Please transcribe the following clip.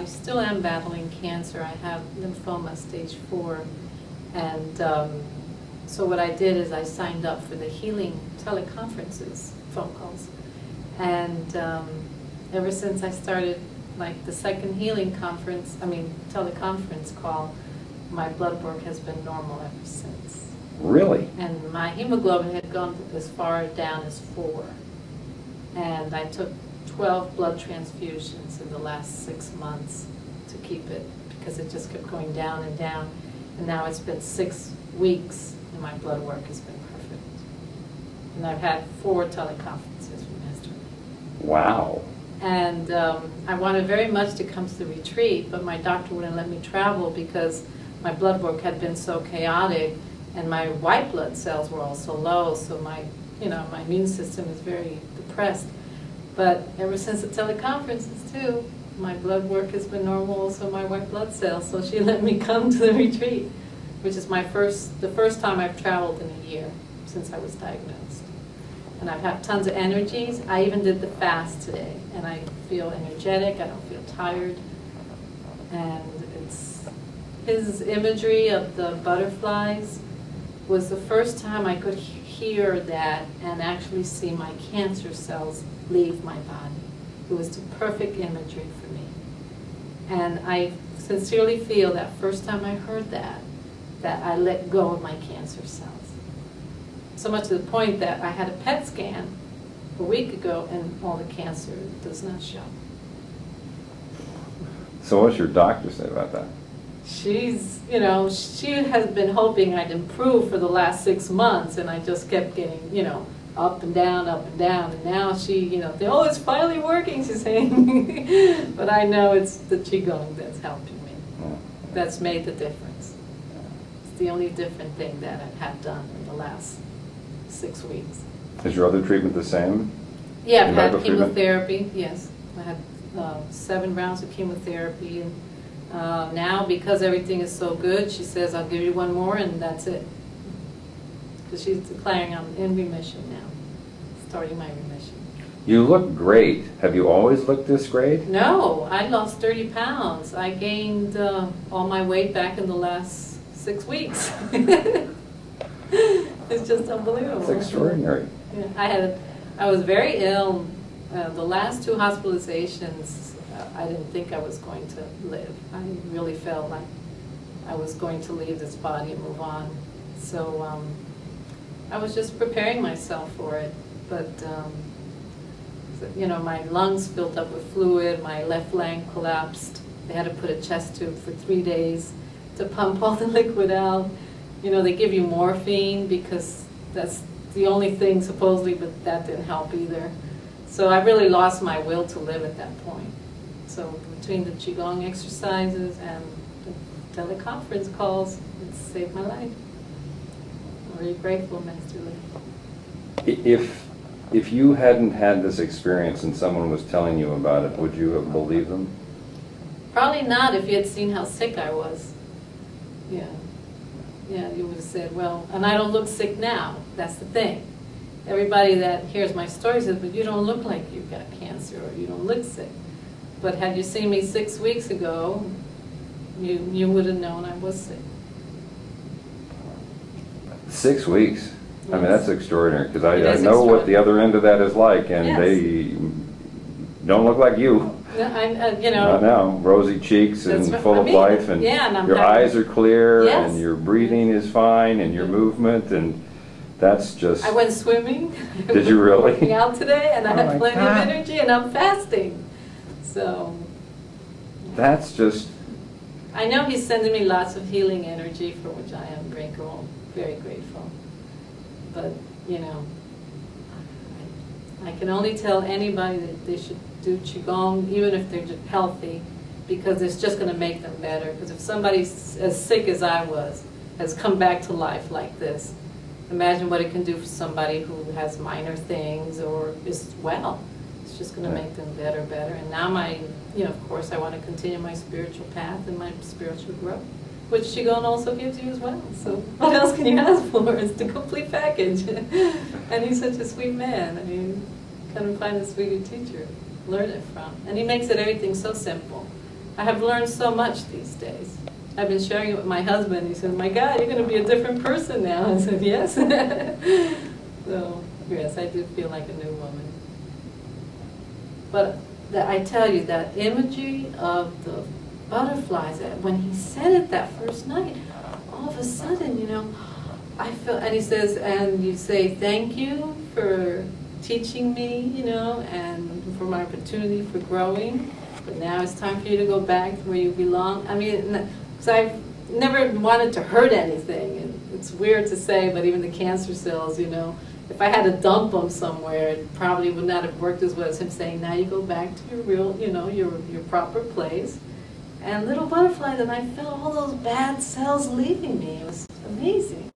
I still am battling cancer. I have lymphoma stage 4. And so what I did is I signed up for the healing teleconferences, phone calls. And ever since I started like the second healing conference, teleconference call, my blood work has been normal ever since. Really? And my hemoglobin had gone as far down as 4. And I took 12 blood transfusions in the last 6 months to keep it, because it just kept going down and down. And now it's been 6 weeks and my blood work has been perfect. And I've had 4 teleconferences from yesterday. Wow. And I wanted very much to come to the retreat, but my doctor wouldn't let me travel because my blood work had been so chaotic and my white blood cells were also low, so my immune system is very depressed. But ever since the teleconferences too, my blood work has been normal, also my white blood cells, so she let me come to the retreat, which is the first time I've traveled in a year since I was diagnosed. And I've had tons of energies. I even did the fast today, and I feel energetic, I don't feel tired. And it's his imagery of the butterflies was the first time I could hear that and actually see my cancer cells leave my body. It was the perfect imagery for me. And I sincerely feel that first time I heard that I let go of my cancer cells. So much to the point that I had a PET scan a week ago and all the cancer does not show. So what's your doctor say about that? She's, she has been hoping I'd improve for the last 6 months, and I just kept getting, up and down, and now she, oh, it's finally working, she's saying. But I know it's the Qigong that's helping me. That's made the difference. It's the only different thing that I have done in the last 6 weeks. Is your other treatment the same? Yeah, I've had chemotherapy, yes. I had 7 rounds of chemotherapy, and now, because everything is so good, she says, I'll give you 1 more and that's it. Because she's declaring I'm in remission now, starting my remission. You look great. Have you always looked this great? No, I lost 30 pounds. I gained all my weight back in the last 6 weeks. It's just unbelievable. It's extraordinary. Yeah, I was very ill. The last 2 hospitalizations, I didn't think I was going to live. I really felt like I was going to leave this body and move on. So I was just preparing myself for it. But, my lungs filled up with fluid, my left lung collapsed. They had to put a chest tube for 3 days to pump all the liquid out. They give you morphine because that's the only thing supposedly, but that didn't help either. So I really lost my will to live at that point. So between the Qigong exercises and the teleconference calls, it saved my life. I'm very grateful, Master Lee. If you hadn't had this experience and someone was telling you about it, would you have believed them? Probably not if you had seen how sick I was. Yeah. Yeah, you would have said, well, and I don't look sick now. That's the thing. Everybody that hears my story says, but you don't look like you've got cancer or you don't look sick. But had you seen me 6 weeks ago, you would have known I was sick. 6 weeks? Yes. I mean, that's extraordinary, because I know what the other end of that is like, and yes. They don't look like you. Not now. Rosy cheeks and full of life, and your eyes are clear, yes. And your breathing is fine, and your movement, and that's just... I went swimming. Did you really? Working out today, and I had plenty of energy, and I'm fasting. So... That's just... I know he's sending me lots of healing energy, for which I am grateful, very grateful. But, I can only tell anybody that they should do Qigong, even if they're just healthy, because it's just going to make them better. Because if somebody as sick as I was has come back to life like this, imagine what it can do for somebody who has minor things or is well. It's just going to make them better. And now of course, I want to continue my spiritual path and my spiritual growth, which Qigong also gives you as well. So what else can you ask for? It's the complete package. And he's such a sweet man. I mean, couldn't find a sweeter teacher to learn it from. And he makes everything so simple. I have learned so much these days. I've been sharing it with my husband. He said, "My God, you're going to be a different person now." I said, "Yes." So, yes, I do feel like a new woman. But I tell you, that imagery of the butterflies, when he said it that first night, all of a sudden, you know, I feel, and he says, and you say, "Thank you for teaching me, you know, and for my opportunity for growing. But now it's time for you to go back to where you belong." I mean, because I've never wanted to hurt anything. And it's weird to say, but even the cancer cells, you know, if I had to dump them somewhere, it probably would not have worked as well as him saying, "Now you go back to your real, you know, your proper place." And little butterflies, and I felt all those bad cells leaving me. It was amazing.